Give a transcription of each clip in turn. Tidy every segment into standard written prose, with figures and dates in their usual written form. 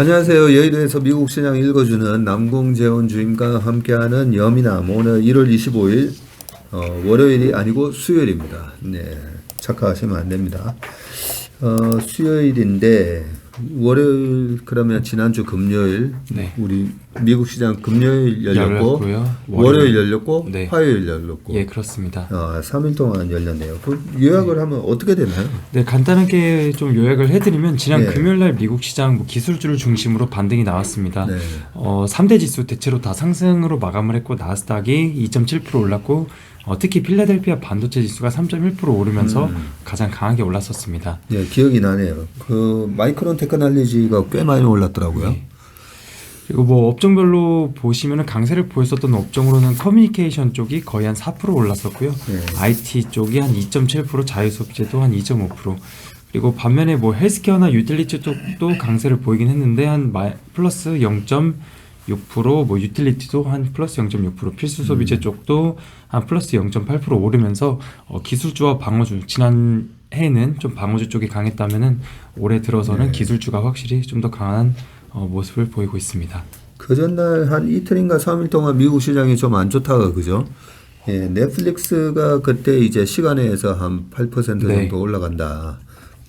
안녕하세요. 여의도에서 미국 시장 읽어주는 남궁재원 주임과 함께하는 여미남. 오늘 1월 25일 월요일이 아니고 수요일입니다. 네, 착각하시면 안 됩니다. 수요일인데 월요일 그러면 지난주 금요일 우리 미국 시장 금요일 열렸고 월요일 열렸고 네. 화요일 열렸고 예, 그렇습니다. 3일 동안 열렸네요. 그 요약을 하면 어떻게 되나요? 네, 간단하게 좀 요약을 해드리면 지난 네. 금요일날 미국 시장 기술주를 중심으로 반등이 나왔습니다. 네. 3대 지수 대체로 다 상승으로 마감을 했고 나스닥이 2.7% 올랐고 특히 필라델피아 반도체 지수가 3.1% 오르면서 가장 강하게 올랐었습니다. 네, 기억이 나네요. 그 마이크론 테크놀로지가 꽤 많이 올랐더라고요. 네. 그리고 뭐 업종별로 보시면은 강세를 보였었던 업종으로는 커뮤니케이션 쪽이 거의 한 4% 올랐었고요. 네. IT 쪽이 한 2.7%, 자유소비재도 한 2.5%. 그리고 반면에 뭐 헬스케어나 유틸리티 쪽도 강세를 보이긴 했는데 한 플러스 0.6%, 뭐 유틸리티도 한 플러스 0.6%, 필수 소비재 쪽도 한 플러스 0.8% 오르면서 기술주와 방어주, 지난 해에는 좀 방어주 쪽이 강했다면은 올해 들어서는 네. 기술주가 확실히 좀 더 강한 모습을 보이고 있습니다. 그 전날 한 이틀인가 3일 동안 미국 시장이 좀 안 좋다가 그죠? 예, 넷플릭스가 그때 이제 시간에서 한 8% 정도 네. 올라간다.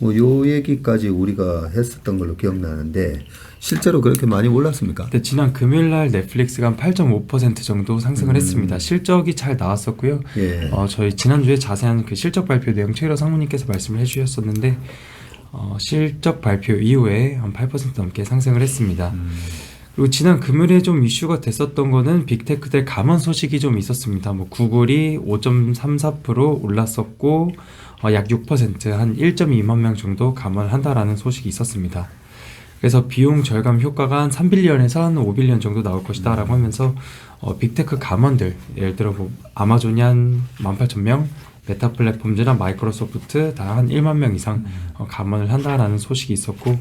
뭐 요 얘기까지 우리가 했었던 걸로 기억나는데 실제로 그렇게 많이 올랐습니까? 근데 지난 금요일 날 넷플릭스가 한 8.5% 정도 상승을 했습니다. 실적이 잘 나왔었고요. 예. 저희 지난주에 자세한 그 실적 발표 내용 최일호 상무님께서 말씀을 해주셨었는데 실적 발표 이후에 한 8% 넘게 상승을 했습니다. 그리고 지난 금요일에 좀 이슈가 됐었던 거는 빅테크들 감원 소식이 좀 있었습니다. 뭐 구글이 5.34% 올랐었고 약 6% 한 1.2만 명 정도 감원한다라는 소식이 있었습니다. 그래서 비용 절감 효과가 한 3빌리언에서 한 5빌리언 정도 나올 것이다 라고 하면서 빅테크 감원들, 예를 들어 뭐 아마존이 한 18,000명, 메타 플랫폼즈나 마이크로소프트 다 한 1만 명 이상 감원을 한다라는 소식이 있었고,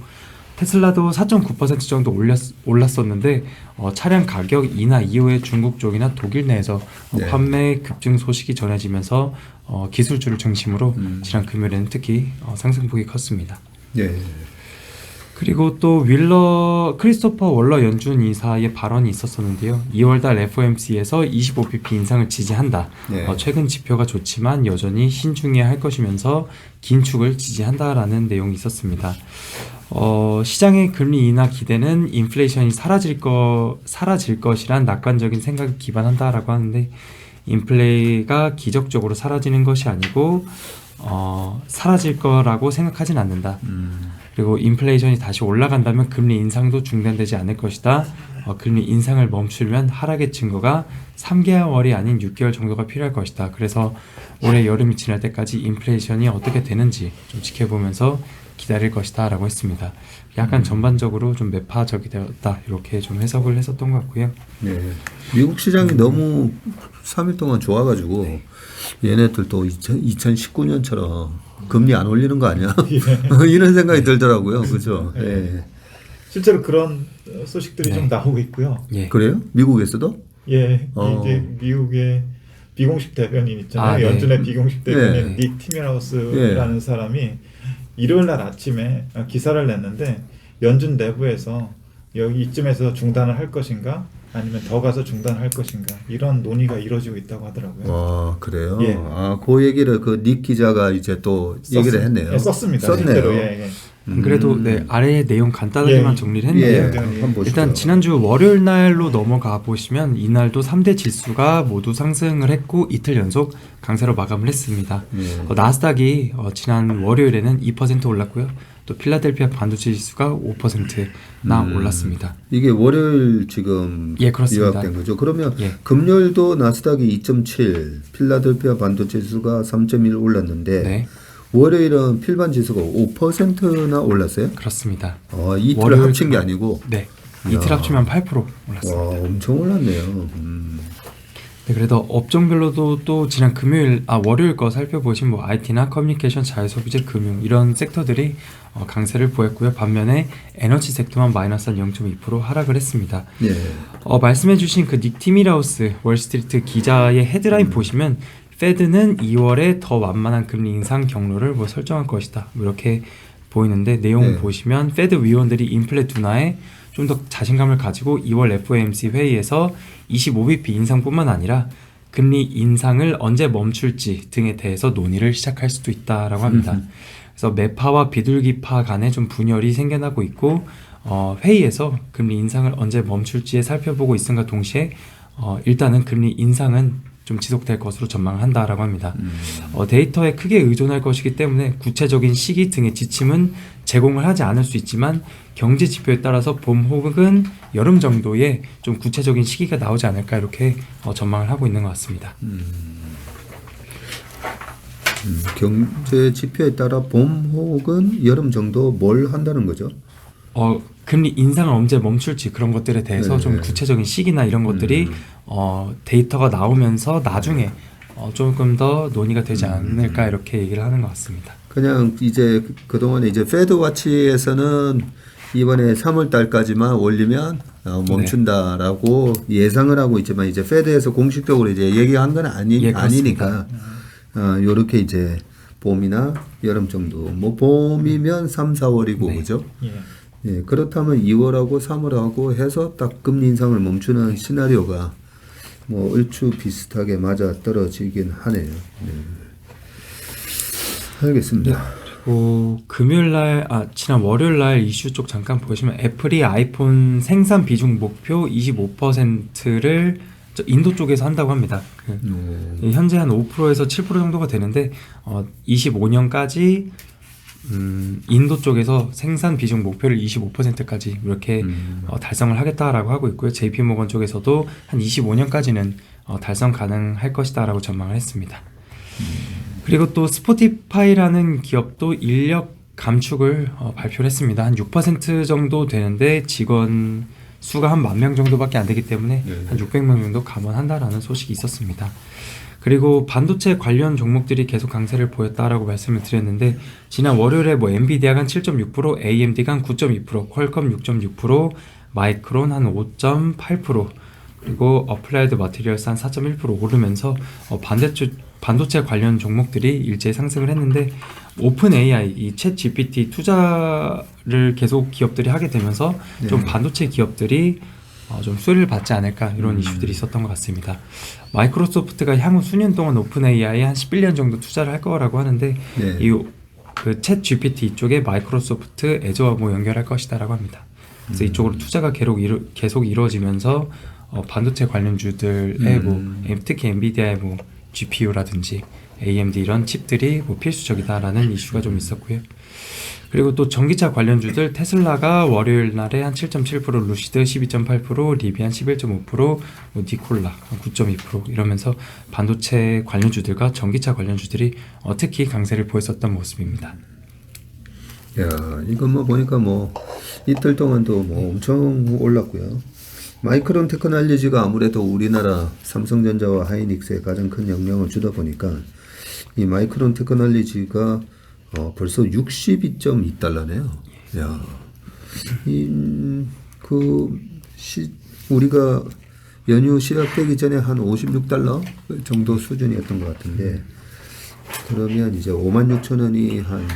테슬라도 4.9% 정도 올랐었는데 차량 가격 인하 이후에 중국 쪽이나 독일 내에서 네. 판매 판매 급증 소식이 전해지면서 기술주를 중심으로 지난 금요일에는 특히 상승폭이 컸습니다. 예. 그리고 또 크리스토퍼 월러 연준 이사의 발언이 있었었는데요. 2월달 FOMC에서 25bp 인상을 지지한다. 네. 최근 지표가 좋지만 여전히 신중해야 할 것이면서 긴축을 지지한다라는 내용이 있었습니다. 시장의 금리 인하 기대는 인플레이션이 사라질 것이란 낙관적인 생각에 기반한다라고 하는데, 인플레가 기적적으로 사라지는 것이 아니고 사라질 거라고 생각하진 않는다. 그리고 인플레이션이 다시 올라간다면 금리 인상도 중단되지 않을 것이다. 금리 인상을 멈추려면 하락의 증거가 3개월이 아닌 6개월 정도가 필요할 것이다. 그래서 올해 여름이 지날 때까지 인플레이션이 어떻게 되는지 좀 지켜보면서 기다릴 것이다 라고 했습니다. 약간 전반적으로 좀 매파적이 되었다, 이렇게 좀 해석을 했었던 것 같고요. 네. 미국 시장이 너무 3일 동안 좋아가지고 얘네들 또 2019년처럼 금리 안 올리는 거 아니야? 이런 생각이 들더라고요. 그죠? 네. 예. 실제로 그런 소식들이 좀 나오고 있고요. 예. 그래요? 미국에서도? 예, 이제 미국의 비공식 대변인 있잖아요. 네. 연준의 비공식 대변인 네. 닉 티메라우스라는 사람이 일요일 날 아침에 기사를 냈는데, 연준 내부에서 여기 이쯤에서 중단을 할 것인가 아니면 더 가서 중단할 것인가, 이런 논의가 이루어지고 있다고 하더라고요. 그래요? 예. 그 얘기를 그 닉 기자가 이제 또 얘기를 했네요. 예, 썼습니다. 썼네요. 실제로. 예. 그래도 아래의 내용 간단하게만 정리를 했는데요. 한번 보시죠. 일단 지난주 월요일 날로 넘어가 보시면 이날도 3대 지수가 모두 상승을 했고 이틀 연속 강세로 마감을 했습니다. 나스닥이 지난 월요일에는 2% 올랐고요. 또 필라델피아 반도체 지수가 5%나 올랐습니다. 이게 월요일 지금 예, 그렇습니다. 요약된 거죠. 그러면 예. 금요일도 나스닥이 2.7, 필라델피아 반도체 지수가 3.1 올랐는데 네, 월요일은 필반 지수가 5%나 올랐어요? 그렇습니다. 이틀을 월요일 합친 게 아니고. 네, 이틀 합치면 8% 올랐습니다. 와, 엄청 올랐네요. 네, 그래도 업종별로도 또 지난 월요일 거 살펴보신 뭐 IT나 커뮤니케이션, 자유소비재, 금융 이런 섹터들이 강세를 보였고요. 반면에 에너지 섹터만 마이너스 한 0.2% 하락을 했습니다. 예. 말씀해주신 그 닉 티미라우스 월스트리트 기자의 헤드라인 보시면 페드는 2월에 더 완만한 금리 인상 경로를 설정할 것이다, 이렇게 보이는데, 내용 네. 보시면 페드 위원들이 인플레 둔화에 좀 더 자신감을 가지고 2월 FOMC 회의에서 25bp 인상뿐만 아니라 금리 인상을 언제 멈출지 등에 대해서 논의를 시작할 수도 있다라고 합니다. 그래서 매파와 비둘기파 간에 좀 분열이 생겨나고 있고 회의에서 금리 인상을 언제 멈출지에 살펴보고 있음과 동시에 일단은 금리 인상은 좀 지속될 것으로 전망한다라고 합니다. 데이터에 크게 의존할 것이기 때문에 구체적인 시기 등의 지침은 제공을 하지 않을 수 있지만 경제 지표에 따라서 봄 혹은 여름 정도의 좀 구체적인 시기가 나오지 않을까 이렇게 전망을 하고 있는 것 같습니다. 경제 지표에 따라 봄 혹은 여름 정도 뭘 한다는 거죠? 금리 인상을 언제 멈출지 그런 것들에 대해서 네. 좀 구체적인 시기나 이런 것들이 데이터가 나오면서 나중에 조금 더 논의가 되지 않을까 이렇게 얘기를 하는 것 같습니다. 그냥 이제 그동안에 이제 페드 와치에서는 이번에 3월 달까지만 올리면 멈춘다라고 예상을 하고 있지만 이제 페드에서 공식적으로 이제 얘기한 건 아니니까 요렇게 이제 봄이나 여름 정도 뭐 봄이면 3, 4월이고 네. 그죠? 예. 예, 그렇다면 2월하고 3월하고 해서 딱 금리 인상을 멈추는 시나리오가 뭐 얼추 비슷하게 맞아 떨어지긴 하네요. 네. 알겠습니다. 그리고 지난 월요일날 이슈 쪽 잠깐 보시면 애플이 아이폰 생산 비중 목표 25%를 인도 쪽에서 한다고 합니다. 현재 한 5%에서 7% 정도가 되는데 25년까지 인도 쪽에서 생산 비중 목표를 25%까지 이렇게 달성을 하겠다라고 하고 있고요. JP모건 쪽에서도 한 25년까지는 달성 가능할 것이다라고 전망을 했습니다. 그리고 또 스포티파이라는 기업도 인력 감축을 발표를 했습니다. 한 6% 정도 되는데 직원 수가 한 10,000명 정도밖에 안 되기 때문에 한 600명 정도 감원한다라는 소식이 있었습니다. 그리고 반도체 관련 종목들이 계속 강세를 보였다라고 말씀을 드렸는데 지난 월요일에 뭐 엔비디아가 한 7.6%, AMD가 한 9.2%, 퀄컴 6.6%, 마이크론 한 5.8%, 그리고 어플라이드 마테리얼스 한 4.1% 오르면서 반도체 관련 종목들이 일제히 상승을 했는데 오픈 AI, 이 챗 GPT 투자를 계속 기업들이 하게 되면서 좀 반도체 기업들이 좀 수혜를 받지 않을까 이런 이슈들이 있었던 것 같습니다. 마이크로소프트가 향후 수년 동안 오픈 AI에 한 11년 정도 투자를 할 거라고 하는데 그 챗 GPT 이쪽에 마이크로소프트 애저와 뭐 연결할 것이다라고 합니다. 그래서 이쪽으로 투자가 계속 이루어지면서 반도체 관련주들의 특히 엔비디아의 뭐 GPU라든지 AMD 이런 칩들이 뭐 필수적이다라는 이슈가 좀 있었고요. 그리고 또 전기차 관련주들 테슬라가 월요일 날에 한 7.7%, 루시드 12.8%, 리비안 11.5%, 뭐 니콜라 9.2% 이러면서 반도체 관련주들과 전기차 관련주들이 특히 강세를 보였었던 모습입니다. 야, 이거 뭐 보니까 뭐 이틀 동안도 뭐 엄청 올랐고요. 마이크론 테크놀로지가 아무래도 우리나라 삼성전자와 하이닉스에 가장 큰 영향을 주다 보니까 이 마이크론 테크놀로지가 벌써 62.2달러네요. 야, 우리가 연휴 시작되기 전에 한 56달러 정도 수준이었던 것 같은데, 그러면 이제 56,000원이 한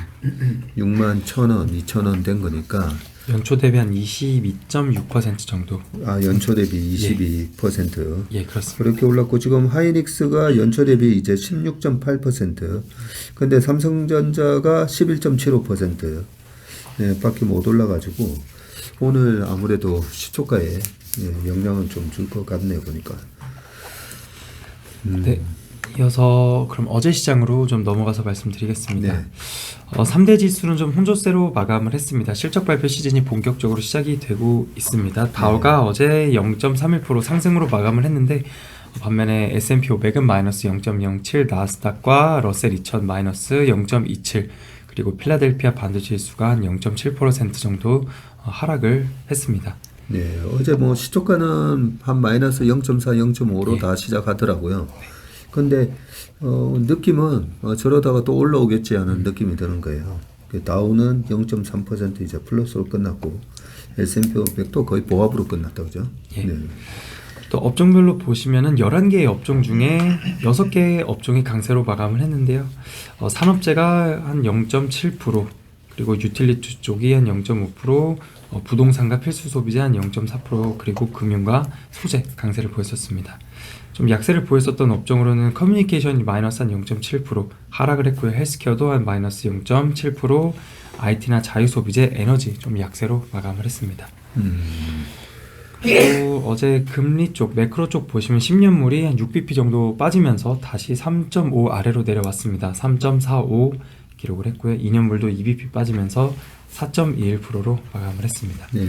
61,000원, 2,000원 된 거니까 연초 대비 한 22.6% 정도. 연초 대비 22%. 예, 그렇습니다. 그렇게 올랐고 지금 하이닉스가 연초 대비 이제 16.8%. 근데 삼성전자가 11.75%. 네, 밖에 못 올라가지고 오늘 아무래도 시초가에 영향은 좀 줄 것 같네요, 보니까. 네. 이어서 그럼 어제 시장으로 좀 넘어가서 말씀드리겠습니다. 네. 3대 지수는 좀 혼조세로 마감을 했습니다. 실적 발표 시즌이 본격적으로 시작이 되고 있습니다. 다우가 어제 0.31% 상승으로 마감을 했는데 반면에 S&P 500은 마이너스 0.07, 나스닥과 러셀 2000 마이너스 0.27, 그리고 필라델피아 반도체 지수가 한 0.7% 정도 하락을 했습니다. 네, 어제 뭐 시초가는 한 마이너스 0.4, 0.5로 예. 다 시작하더라고요. 근데 느낌은 저러다가 또 올라오겠지 하는 느낌이 드는 거예요. 다우는 0.3% 이제 플러스로 끝났고 S&P 500도 거의 보합으로 끝났다, 그죠? 예. 네. 또 업종별로 보시면은 11개의 업종 중에 6개의 업종이 강세로 마감을 했는데요. 산업재가 한 0.7%, 그리고 유틸리티 쪽이 한 0.5%, 부동산과 필수 소비재 한 0.4% 그리고 금융과 소재 강세를 보였었습니다. 좀 약세를 보였었던 업종으로는 커뮤니케이션이 마이너스 한 0.7% 하락을 했고요. 헬스케어도 한 마이너스 0.7%, IT나 자유소비재, 에너지 좀 약세로 마감을 했습니다. 또 어제 금리 쪽, 매크로 쪽 보시면 10년물이 한 6bp 정도 빠지면서 다시 3.5 아래로 내려왔습니다. 3.45 기록을 했고요. 2년물도 2bp 빠지면서 4.21%로 마감을 했습니다. 네.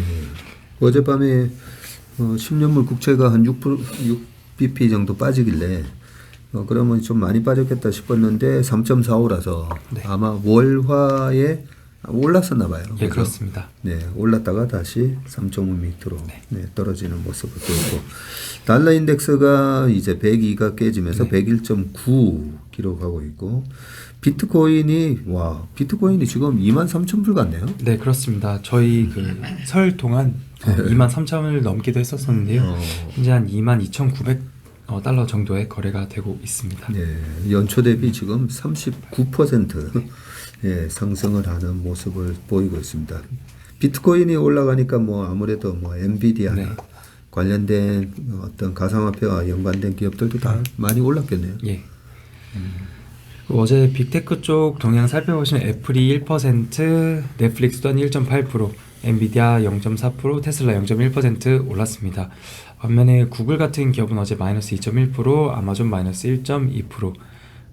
어젯밤에 10년물 국채가 한 6bp 정도 빠지길래 그러면 좀 많이 빠졌겠다 싶었는데 3.45라서 네. 아마 월화에 올랐었나 봐요. 예, 그렇습니다. 네, 올랐다가 다시 3.5m로 떨어지는 모습을 보이고 달러 인덱스가 이제 102가 깨지면서 101.9 기록하고 있고 비트코인이 지금 23,000불 같네요. 네, 그렇습니다. 저희 그 설 동안 23,000을 넘기도 했었었는데요. 현재 한 22,900 달러 정도의 거래가 되고 있습니다. 네, 연초 대비 지금 39% 예, 상승을 하는 모습을 보이고 있습니다. 비트코인이 올라가니까 아무래도 엔비디아나 네. 관련된 어떤 가상화폐와 연관된 기업들도 다 많이 올랐겠네요. 예. 어제 빅테크 쪽 동향 살펴보시면 애플이 1%, 넷플릭스도 한 1.8%, 엔비디아 0.4%, 테슬라 0.1% 올랐습니다. 반면에 구글 같은 기업은 어제 마이너스 2.1%, 아마존 마이너스 1.2%,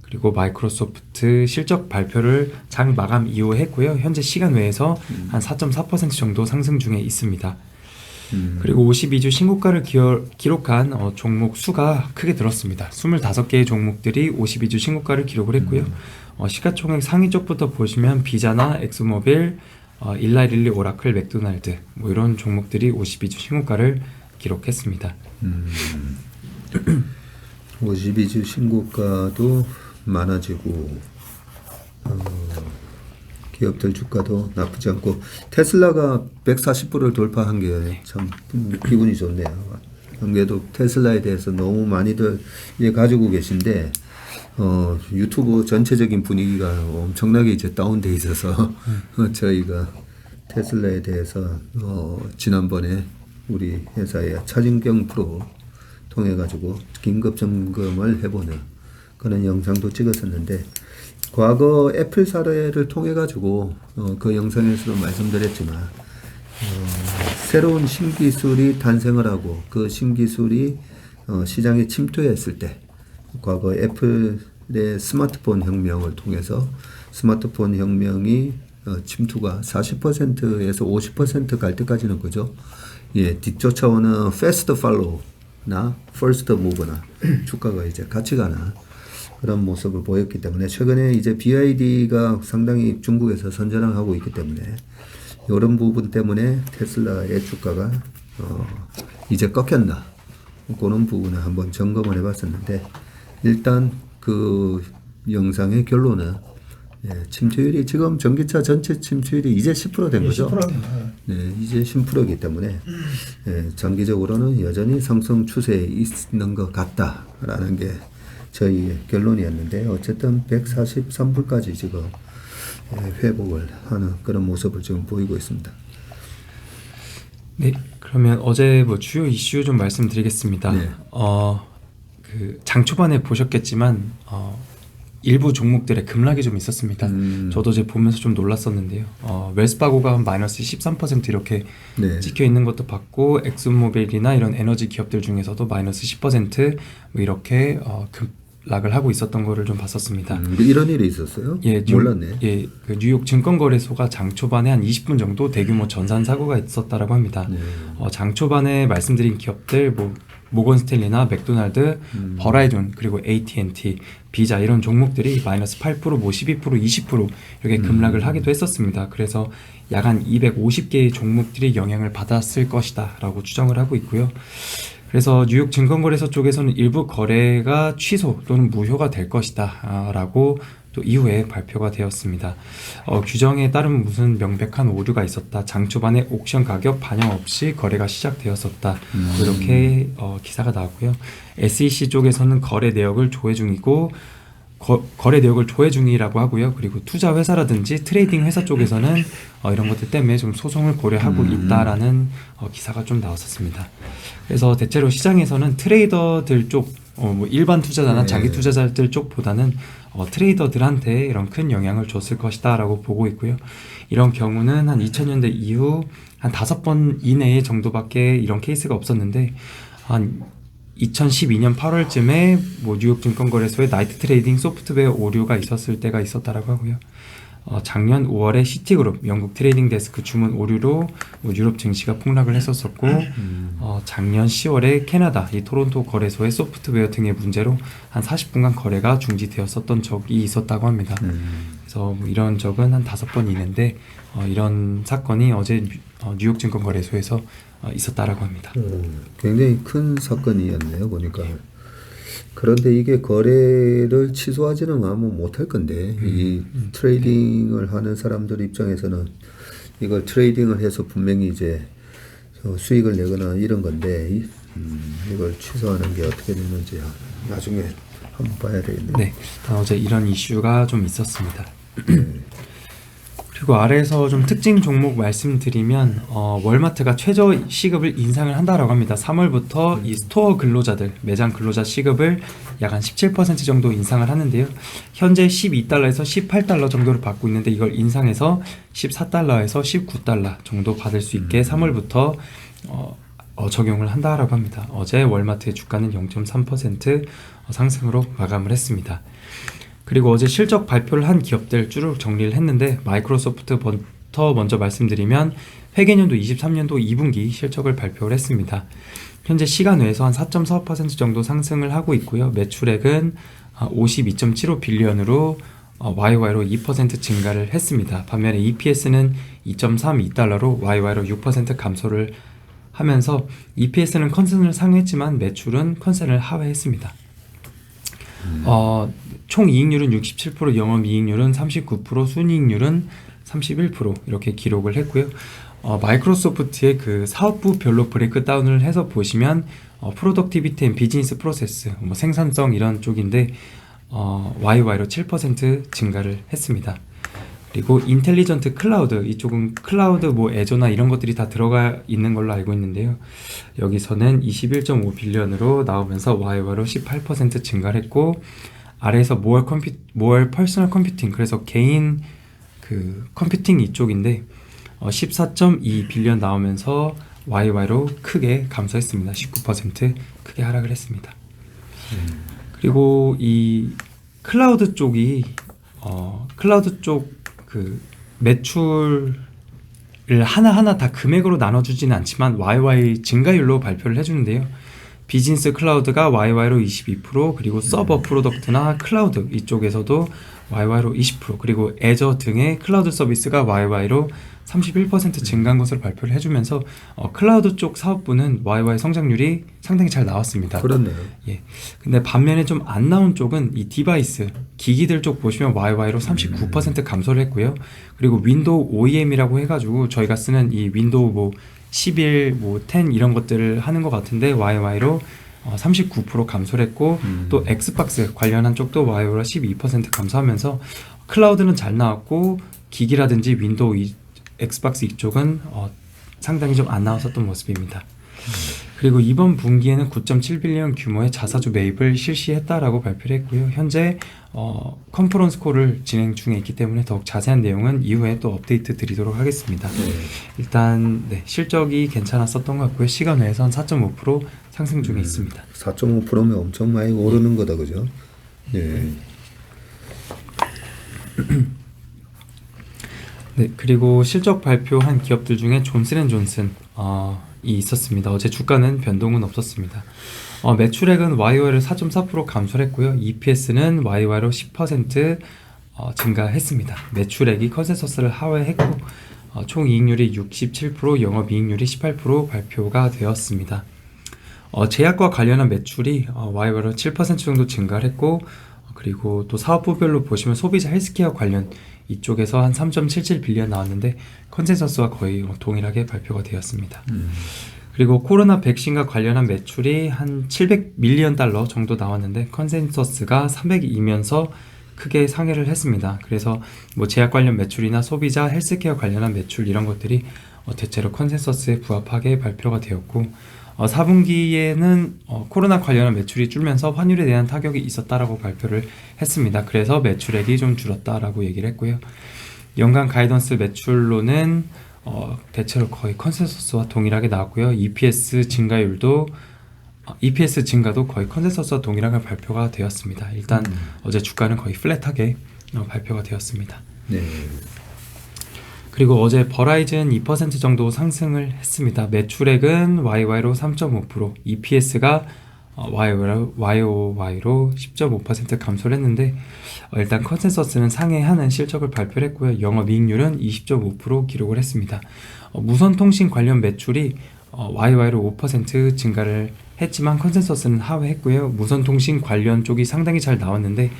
그리고 마이크로소프트 실적 발표를 장 마감 이후에 했고요. 현재 시간 외에서 한 4.4% 정도 상승 중에 있습니다. 그리고 52주 신고가를 기록한 종목 수가 크게 늘었습니다. 25개의 종목들이 52주 신고가를 기록을 했고요. 시가총액 상위 쪽부터 보시면 비자나 엑소모빌, 일라이릴리, 오라클, 맥도날드 이런 종목들이 52주 신고가를 기록했습니다. 52주 신고가도 많아지고 기업들 주가도 나쁘지 않고 테슬라가 140불을 돌파한 게 참 기분이 좋네요. 그래도 테슬라에 대해서 너무 많이들 가지고 계신데 유튜브 전체적인 분위기가 엄청나게 이제 다운돼 있어서 저희가 테슬라에 대해서 지난번에 우리 회사의 차진경 프로 통해 가지고 긴급 점검을 해보는 그런 영상도 찍었었는데 과거 애플 사례를 통해 가지고 그 영상에서도 말씀드렸지만 새로운 신기술이 탄생을 하고 그 신기술이 시장에 침투했을 때 과거 애플의 스마트폰 혁명을 통해서 스마트폰 혁명이 침투가 40%에서 50% 갈 때까지는 그죠? 예, 뒤쫓아오는 패스트 팔로우나 퍼스트 무브나 주가가 이제 같이 가는 그런 모습을 보였기 때문에 최근에 이제 BYD가 상당히 중국에서 선전하고 있기 때문에 이런 부분 때문에 테슬라의 주가가 이제 꺾였나 그런 부분을 한번 점검을 해봤었는데 일단 그 영상의 결론은 침투율이 지금 전기차 전체 침투율이 이제 10%된 거죠. 10%입니다. 네, 이제 10%이기 때문에 장기적으로는 여전히 상승 추세에 있는 것 같다라는 게 저희의 결론이었는데 어쨌든 143불까지 지금 회복을 하는 그런 모습을 지금 보이고 있습니다. 네, 그러면 어제 주요 이슈 좀 말씀드리겠습니다. 네. 그 장 초반에 보셨겠지만 일부 종목들의 급락이 좀 있었습니다. 저도 이제 보면서 좀 놀랐었는데요. 웰스파고가 마이너스 13% 이렇게 네. 찍혀 있는 것도 봤고 엑슨모빌이나 이런 에너지 기업들 중에서도 마이너스 10% 이렇게 급락을 하고 있었던 거를 좀 봤었습니다. 이런 일이 있었어요? 몰랐네. 예, 그 뉴욕 증권거래소가 장 초반에 한 20분 정도 대규모 전산 사고가 있었다라고 합니다. 네. 장 초반에 말씀드린 기업들 모건 스탠리나 맥도날드, 버라이존 그리고 AT&T, 비자 이런 종목들이 마이너스 8%, 12%, 20% 이렇게 급락을 하기도 했었습니다. 그래서 약 한 250개의 종목들이 영향을 받았을 것이다라고 추정을 하고 있고요. 그래서 뉴욕 증권거래소 쪽에서는 일부 거래가 취소 또는 무효가 될 것이다 라고 또 이후에 발표가 되었습니다. 규정에 따른 무슨 명백한 오류가 있었다. 장 초반에 옥션 가격 반영 없이 거래가 시작되었었다. 이렇게 기사가 나왔고요. SEC 쪽에서는 거래 내역을 조회 중이고 거래 내역을 조회 중이라고 하고요. 그리고 투자 회사라든지 트레이딩 회사 쪽에서는 이런 것들 때문에 좀 소송을 고려하고 있다라는 기사가 좀 나왔었습니다. 그래서 대체로 시장에서는 트레이더들 쪽, 뭐 일반 투자자나 네. 장기 투자자들 쪽보다는 트레이더들한테 이런 큰 영향을 줬을 것이다라고 보고 있고요. 이런 경우는 한 2000년대 이후 한 5번 이내에 정도밖에 이런 케이스가 없었는데 한 2012년 8월쯤에 뭐 뉴욕 증권거래소에 나이트 트레이딩 소프트웨어 오류가 있었을 때가 있었다라고 하고요. 작년 5월에 시티그룹 영국 트레이딩 데스크 주문 오류로 뭐 유럽 증시가 폭락을 했었었고 작년 10월에 캐나다 이 토론토 거래소의 소프트웨어 등의 문제로 한 40분간 거래가 중지되었었던 적이 있었다고 합니다. 그래서 뭐 이런 적은 한 5번 있는데 이런 사건이 어제 뉴욕 증권거래소에서 있었다라고 합니다. 굉장히 큰 사건이었네요, 보니까. 그런데 이게 거래를 취소하지는 않으면 못할 건데, 이 트레이딩을 하는 사람들 입장에서는 이걸 트레이딩을 해서 분명히 이제 수익을 내거나 이런 건데, 이걸 취소하는 게 어떻게 되는지 나중에 한번 봐야 되겠네요. 네, 어제 이런 이슈가 좀 있었습니다. 그리고 아래에서 좀 특징 종목 말씀드리면 월마트가 최저 시급을 인상을 한다라고 합니다. 3월부터 이 스토어 근로자들, 매장 근로자 시급을 약 한 17% 정도 인상을 하는데요. 현재 12달러에서 18달러 정도를 받고 있는데 이걸 인상해서 14달러에서 19달러 정도 받을 수 있게 3월부터 적용을 한다라고 합니다. 어제 월마트의 주가는 0.3% 상승으로 마감을 했습니다. 그리고 어제 실적 발표를 한 기업들 쭉 정리를 했는데 마이크로소프트부터 먼저 말씀드리면 회계년도 23년도 2분기 실적을 발표를 했습니다. 현재 시간 외에서 한 4.45% 정도 상승을 하고 있고요. 매출액은 52.75 빌리언으로 YY로 2% 증가를 했습니다. 반면에 EPS는 2.32달러로 YY로 6% 감소를 하면서 EPS는 컨센을 상회했지만 매출은 컨센을 하회했습니다. 총 이익률은 67%, 영업이익률은 39%, 순이익률은 31% 이렇게 기록을 했고요. 마이크로소프트의 그 사업부별로 브레이크다운을 해서 보시면 프로덕티비티 앤 비즈니스 프로세스, 뭐 생산성 이런 쪽인데 YY로 7% 증가를 했습니다. 그리고 인텔리전트 클라우드, 이쪽은 클라우드 뭐 애조나 이런 것들이 다 들어가 있는 걸로 알고 있는데요. 여기서는 21.5 빌리언으로 나오면서 YY로 18% 증가를 했고 아래에서 모어 퍼스널 컴퓨팅, 그래서 개인 그 컴퓨팅 이쪽인데 14.2 빌리언 나오면서 YY로 크게 감소했습니다. 19% 크게 하락을 했습니다. 그리고 이 클라우드 쪽이 클라우드 쪽 그 매출을 하나하나 다 금액으로 나눠주지는 않지만 YY 증가율로 발표를 해주는데요. 비즈니스 클라우드가 YY로 22%, 그리고 서버 프로덕트나 클라우드 이쪽에서도 YY로 20%, 그리고 애저 등의 클라우드 서비스가 YY로 31% 증가한 것으로 발표를 해주면서 클라우드 쪽 사업부는 YY 성장률이 상당히 잘 나왔습니다. 그렇네요. 예. 근데 반면에 좀 안 나온 쪽은 이 디바이스, 기기들 쪽 보시면 YY로 39% 감소를 했고요. 그리고 윈도우 OEM이라고 해가지고 저희가 쓰는 이 윈도우 뭐 11, 뭐 10 이런 것들을 하는 것 같은데 YY로 39% 감소를 했고 또 엑스박스 관련한 쪽도 YY로 12% 감소하면서 클라우드는 잘 나왔고 기기라든지 윈도우 엑스박스 이쪽은 상당히 좀 안 나왔었던 모습입니다. 그리고 이번 분기에는 9.7 빌리언 규모의 자사주 매입을 실시했다라고 발표를 했고요. 현재 컨퍼런스 콜을 진행 중에 있기 때문에 더욱 자세한 내용은 이후에 또 업데이트 드리도록 하겠습니다. 일단 실적이 괜찮았었던 것 같고요. 시간 외에서 한 4.5% 상승 중에 있습니다. 4.5%면 엄청 많이 오르는 거다, 그죠? 네. 네, 그리고 실적 발표한 기업들 중에 존슨앤존슨 이 있었습니다. 어제 주가는 변동은 없었습니다. 매출액은 YY로 4.4% 감소를 했고요. EPS는 YY로 10% 증가했습니다. 매출액이 컨센서스를 하회했고 총 이익률이 67%, 영업이익률이 18% 발표가 되었습니다. 제약과 관련한 매출이 YY로 7% 정도 증가를 했고 그리고 또 사업부별로 보시면 소비자 헬스케어 관련 이쪽에서 한 3.77 빌리언 나왔는데 컨센서스와 거의 동일하게 발표가 되었습니다. 그리고 코로나 백신과 관련한 매출이 한 700 밀리언 달러 정도 나왔는데 컨센서스가 300이면서 크게 상회를 했습니다. 그래서 뭐 제약 관련 매출이나 소비자, 헬스케어 관련한 매출 이런 것들이 대체로 컨센서스에 부합하게 발표가 되었고 4분기에는 코로나 관련한 매출이 줄면서 환율에 대한 타격이 있었다라고 발표를 했습니다. 그래서 매출액이 좀 줄었다라고 얘기를 했고요. 연간 가이던스 매출로는 대체로 거의 컨센서스와 동일하게 나왔고요. EPS 증가도 거의 컨센서스와 동일하게 발표가 되었습니다. 일단 어제 주가는 거의 플랫하게 발표가 되었습니다. 네. 그리고 어제 버라이즌 2% 정도 상승을 했습니다. 매출액은 YY로 3.5%, EPS가 YOY로 10.5% 감소를 했는데 일단 컨센서스는 상회하는 실적을 발표를 했고요. 영업이익률은 20.5% 기록을 했습니다. 무선통신 관련 매출이 YY로 5% 증가를 했지만 컨센서스는 하회했고요. 무선통신 관련 쪽이 상당히 잘 나왔는데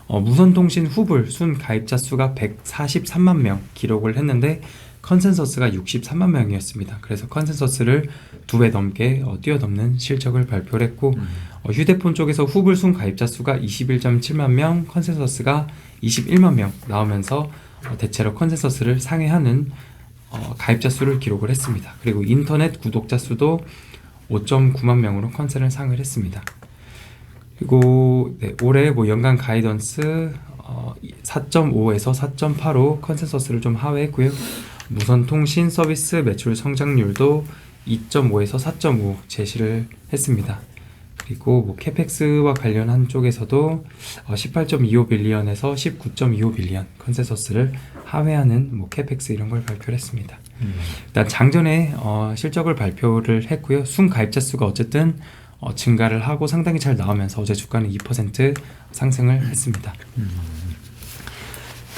무선통신 후불 순 가입자 수가 143만 명 기록을 했는데 컨센서스가 63만 명이었습니다. 그래서 컨센서스를 2배 넘게 뛰어넘는 실적을 발표를 했고 휴대폰 쪽에서 후불 순 가입자 수가 21.7만 명, 컨센서스가 21만 명 나오면서 대체로 컨센서스를 상회하는 가입자 수를 기록을 했습니다. 그리고 인터넷 구독자 수도 5.9만 명으로 컨센을 상을 했습니다. 그리고 올해 뭐 연간 가이던스 4.5에서 4.85 컨센서스를 좀 하회했고요. 무선통신 서비스 매출 성장률도 2.5에서 4.5 제시를 했습니다. 그리고 뭐 캐펙스와 관련한 쪽에서도 18.25 빌리언에서 19.25 빌리언 컨센서스를 하회하는 뭐 캐펙스 이런 걸 발표를 했습니다. 일단 장전에 실적을 발표를 했고요. 순 가입자 수가 어쨌든 증가를 하고 상당히 잘 나오면서 어제 주가는 2% 상승을 했습니다.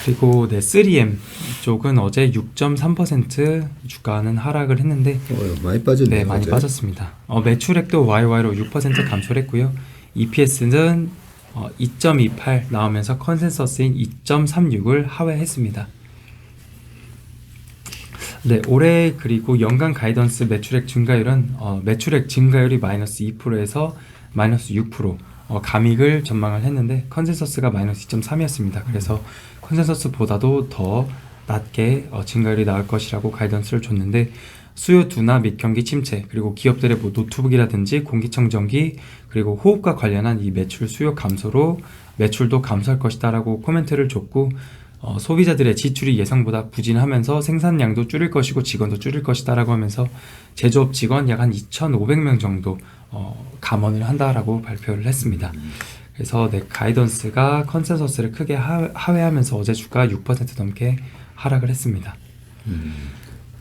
그리고 3M 쪽은 어제 6.3% 주가는 하락을 했는데 많이 빠졌네요. 네, 많이 어제. 빠졌습니다. 매출액도 YY로 6% 감소를 했고요. EPS는 2.28 나오면서 컨센서스인 2.36을 하회했습니다. 네, 올해 그리고 연간 가이던스 매출액 증가율은 매출액 증가율이 마이너스 2%에서 마이너스 6% 감익을 전망을 했는데 컨센서스가 마이너스 2.3이었습니다. 그래서 컨센서스보다도 더 낮게 증가율이 나올 것이라고 가이던스를 줬는데 수요 둔화 및 경기 침체 그리고 기업들의 뭐 노트북이라든지 공기청정기 그리고 호흡과 관련한 이 매출 수요 감소로 매출도 감소할 것이다라고 코멘트를 줬고 소비자들의 지출이 예상보다 부진하면서 생산량도 줄일 것이고 직원도 줄일 것이다라고 하면서 제조업 직원 약 한 2,500명 정도 감원을 한다라고 발표를 했습니다. 그래서 가이던스가 컨센서스를 크게 하회하면서 어제 주가 6% 넘게 하락을 했습니다.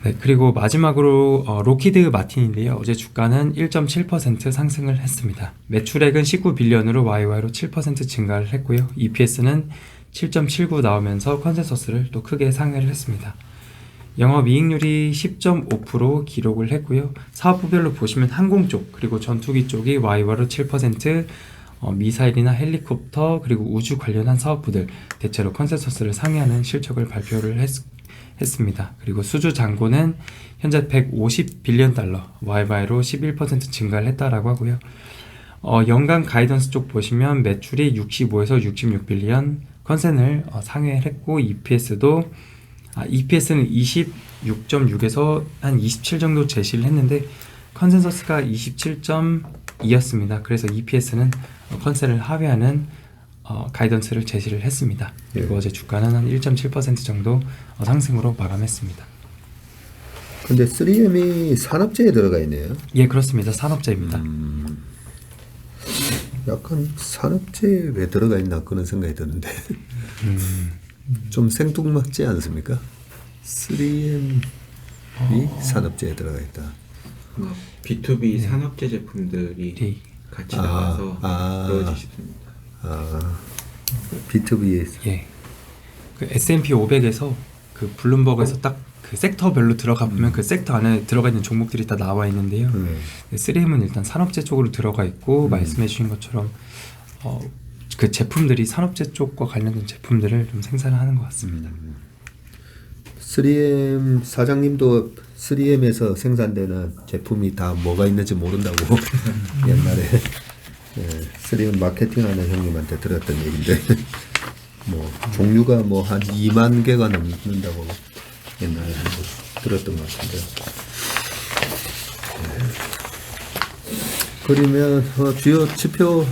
네, 그리고 마지막으로 로키드 마틴인데요. 어제 주가는 1.7% 상승을 했습니다. 매출액은 19빌리언으로 YY로 7% 증가를 했고요. EPS는 7.79 나오면서 컨센서스를 또 크게 상회를 했습니다. 영업이익률이 10.5% 기록을 했고요. 사업부별로 보시면 항공 쪽 그리고 전투기 쪽이 YY로 7%, 미사일이나 헬리콥터 그리고 우주 관련한 사업부들 대체로 컨센서스를 상회하는 실적을 발표를 했습니다. 그리고 수주 잔고는 현재 150빌리언 달러 YY로 11% 증가를 했다라고 하고요. 연간 가이던스 쪽 보시면 매출이 65에서 66빌리언 컨센을 상회를 했고 EPS는 26.6에서 한 27 정도 제시를 했는데 컨센서스가 27.2였습니다. 그래서 EPS는 컨센을 하회하는 가이던스를 제시를 했습니다. 그리고 어제 주가는 한 1.7% 정도 상승으로 마감했습니다. 근데 3M이 산업재에 들어가 있네요. 예, 그렇습니다. 산업재입니다. 약간 산업재에 왜 들어가 있나 그런 생각이 드는데 좀 생뚱맞지 않습니까? 3M이 산업재에 들어가 있다. B2B 산업재 제품들이 같이 나와서 이루어지십니다. B2B에 예. 그 S&P 500에서 그 블룸버그에서 딱 그 섹터별로 들어가 보면 그 섹터 안에 들어가 있는 종목들이 다 나와 있는데요. 3M은 일단 산업재 쪽으로 들어가 있고 말씀해 주신 것처럼 그 제품들이 산업재 쪽과 관련된 제품들을 좀 생산하는 것 같습니다. 3M 사장님도 3M에서 생산되는 제품이 다 뭐가 있는지 모른다고 옛날에 3M 마케팅하는 형님한테 들었던 얘기인데 뭐 종류가 뭐 한 2만 개가 넘는다고 옛날에 들었던 것 같은데. 그러면 주요 지표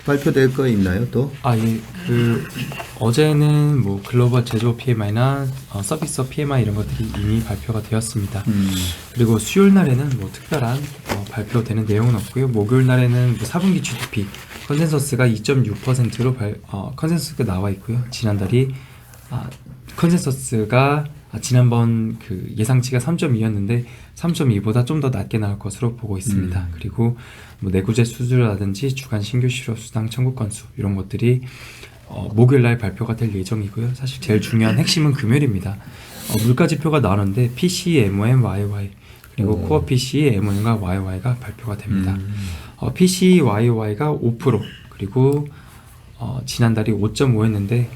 발표될 거 있나요 또? 예. 어제는 뭐 글로벌 제조업 PMI나 서비스 PMI 이런 것들이 이미 발표가 되었습니다. 그리고 수요일 날에는 뭐 특별한 발표되는 내용은 없고요. 목요일 날에는 뭐 4분기 GDP 컨센서스가 2.6%로 컨센서스가 나와 있고요. 지난달이 컨센서스가 지난번 그 예상치가 3.2였는데 3.2보다 좀 더 낮게 나올 것으로 보고 있습니다. 그리고 뭐 내구재 수주라든지 주간 신규 실업 수당 청구 건수 이런 것들이 목요일 날 발표가 될 예정이고요. 사실 제일 중요한 핵심은 금요일입니다. 물가 지표가 나오는데 PCE, MOM, YY 그리고 코어 PCE, MOM과 YY가 발표가 됩니다. PCE, YY가 5% 그리고 지난달이 5.5였는데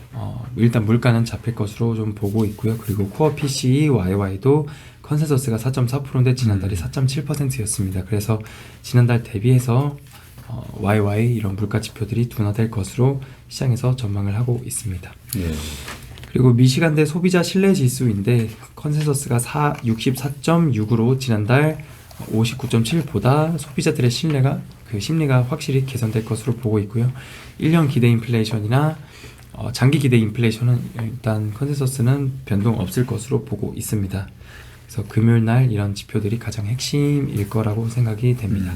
일단 물가는 잡힐 것으로 좀 보고 있고요. 그리고 코어 PCE, YY도 컨센서스가 4.4%인데 지난달이 4.7%였습니다. 그래서 지난달 대비해서 YY 이런 물가 지표들이 둔화될 것으로 시장에서 전망을 하고 있습니다. 예. 그리고 미시간대 소비자 신뢰 지수인데 컨센서스가 64.6으로 지난달 59.7보다 소비자들의 심리가 확실히 개선될 것으로 보고 있고요. 1년 기대 인플레이션이나 장기 기대 인플레이션은 일단 컨센서스는 변동 없을 것으로 보고 있습니다. 그래서 금요일 날 이런 지표들이 가장 핵심일 거라고 생각이 됩니다.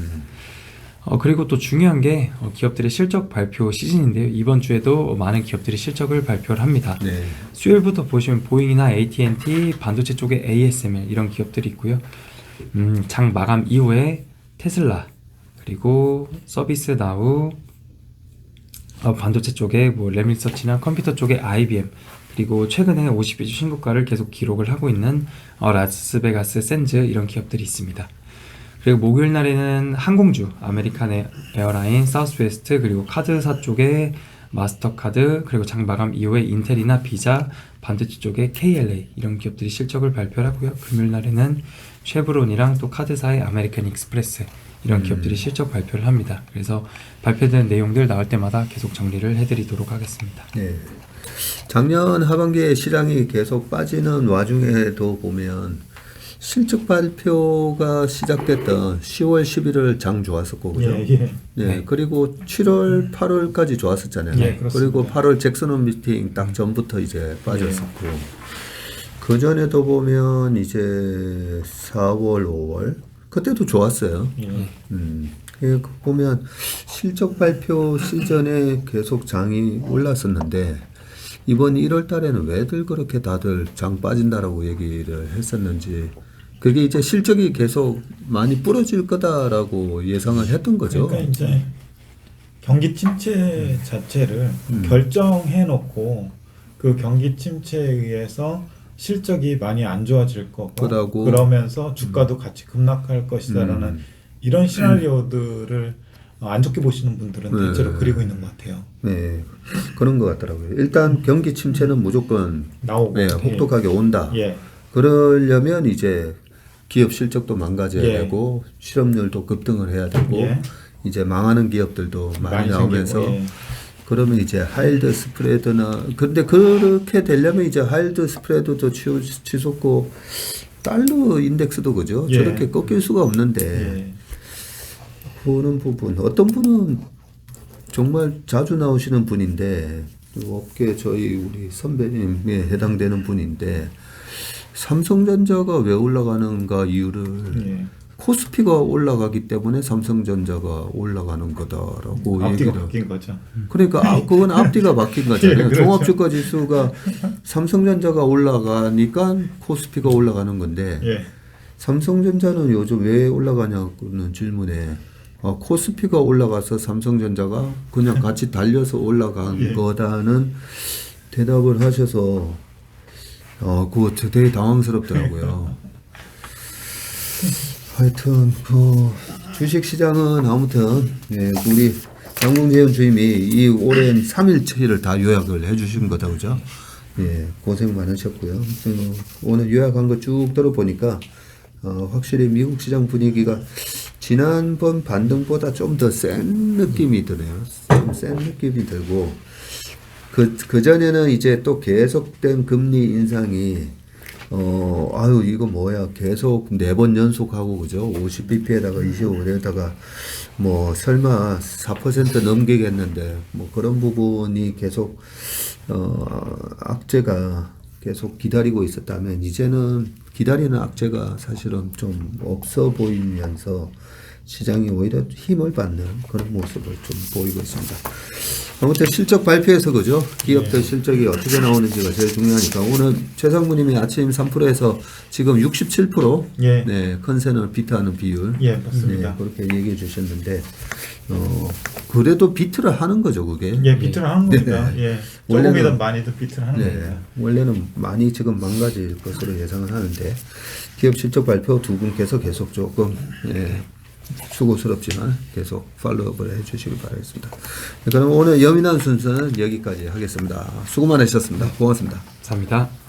그리고 또 중요한 게 기업들의 실적 발표 시즌인데요. 이번 주에도 많은 기업들이 실적을 발표를 합니다. 네. 수요일부터 보시면 보잉이나 AT&T, 반도체 쪽에 ASML 이런 기업들이 있고요. 장 마감 이후에 테슬라 그리고 서비스 나우 반도체 쪽에 뭐 램리서치나 컴퓨터 쪽에 IBM 그리고 최근에 50일 신고가를 계속 기록을 하고 있는 라스베가스 샌즈 이런 기업들이 있습니다. 그리고 목요일 날에는 항공주 아메리칸 에어라인, 사우스웨스트 그리고 카드사 쪽에 마스터카드 그리고 장 마감 이후에 인텔이나 비자 반도체 쪽에 KLA 이런 기업들이 실적을 발표를 하고요. 금요일 날에는 쉐브론이랑 또 카드사의 아메리칸 익스프레스 이런 기업들이 실적 발표를 합니다. 그래서 발표된 내용들 나올 때마다 계속 정리를 해드리도록 하겠습니다. 네. 작년 하반기에 시장이 계속 빠지는 와중에도 보면 실적 발표가 시작됐던 10월 11월 장 좋았었고 그죠? 예. 네. 그리고 7월 8월까지 좋았었잖아요. 예, 그리고 8월 잭슨홈 미팅 딱 전부터 이제 빠졌었고 그 전에도 보면 이제 4월 5월 그때도 좋았어요. 보면 실적 발표 시즌에 계속 장이 올랐었는데 이번 1월 달에는 왜들 그렇게 다들 장 빠진다라고 얘기를 했었는지 그게 이제 실적이 계속 많이 부러질 거다라고 예상을 했던 거죠. 그러니까 이제 경기 침체 자체를 결정해 놓고 그 경기 침체에 의해서 실적이 많이 안 좋아질 거고 그러면서 주가도 같이 급락할 것이다라는 이런 시나리오들을 안 좋게 보시는 분들은 대체로 그리고 있는 것 같아요. 네, 그런 것 같더라고요. 일단 경기 침체는 무조건 나오고 혹독하게 온다. 그러려면 이제 기업 실적도 망가져야 되고 실업률도 급등을 해야 되고 이제 망하는 기업들도 많이 나오면서 그러면 이제 하일드 스프레드나 근데 그렇게 되려면 이제 하일드 스프레드도 치솟고 달러 인덱스도 그죠? 저렇게 꺾일 수가 없는데 보는 부분 어떤 분은 정말 자주 나오시는 분인데 업계 저희 우리 선배님에 해당되는 분인데 삼성전자가 왜 올라가는가 이유를 코스피가 올라가기 때문에 삼성전자가 올라가는 거다라고 앞뒤가 바뀐 거죠. 그러니까 그건 앞뒤가 바뀐 거잖아요. 그렇죠. 종합주가 지수가 삼성전자가 올라가니까 코스피가 올라가는 건데 삼성전자는 요즘 왜 올라가냐는 질문에 코스피가 올라가서 삼성전자가 그냥 같이 달려서 올라간 거다는 대답을 하셔서 그거 되게 당황스럽더라고요. 하여튼 주식시장은 아무튼 우리 장봉재현 주임이 이 오랜 3일치를 다 요약을 해주신 거다 그죠? 고생 많으셨고요. 오늘 요약한 거 쭉 들어보니까 확실히 미국 시장 분위기가 지난번 반등보다 좀 더 센 느낌이 드네요. 좀 센 느낌이 들고 그 전에는 이제 또 계속된 금리 인상이 아유 이거 뭐야 계속 4번 연속하고 그죠? 50bp에다가 25에다가 뭐 설마 4% 넘기겠는데 뭐 그런 부분이 계속 악재가 계속 기다리고 있었다면 이제는 기다리는 악재가 사실은 좀 없어 보이면서 시장이 오히려 힘을 받는 그런 모습을 좀 보이고 있습니다. 아무튼 실적 발표에서 그죠? 기업들 실적이 어떻게 나오는지가 제일 중요하니까 오늘 최상무님이 아침 3%에서 지금 67% 예. 네, 컨센을 비트하는 비율 예, 맞습니다. 네, 그렇게 얘기해 주셨는데 그래도 비트를 하는 거죠 그게. 예, 비트를 하는 겁니다. 예, 조금이든 원래는- 많이든 비트를 하는 네, 겁니다. 원래는 많이 지금 망가질 것으로 예상을 하는데 기업 실적 발표 두 분께서 계속 조금 수고스럽지만 계속 팔로우업을 해주시기 바라겠습니다. 그럼 오늘 예민한 순서는 여기까지 하겠습니다. 수고 많으셨습니다. 고맙습니다. 감사합니다.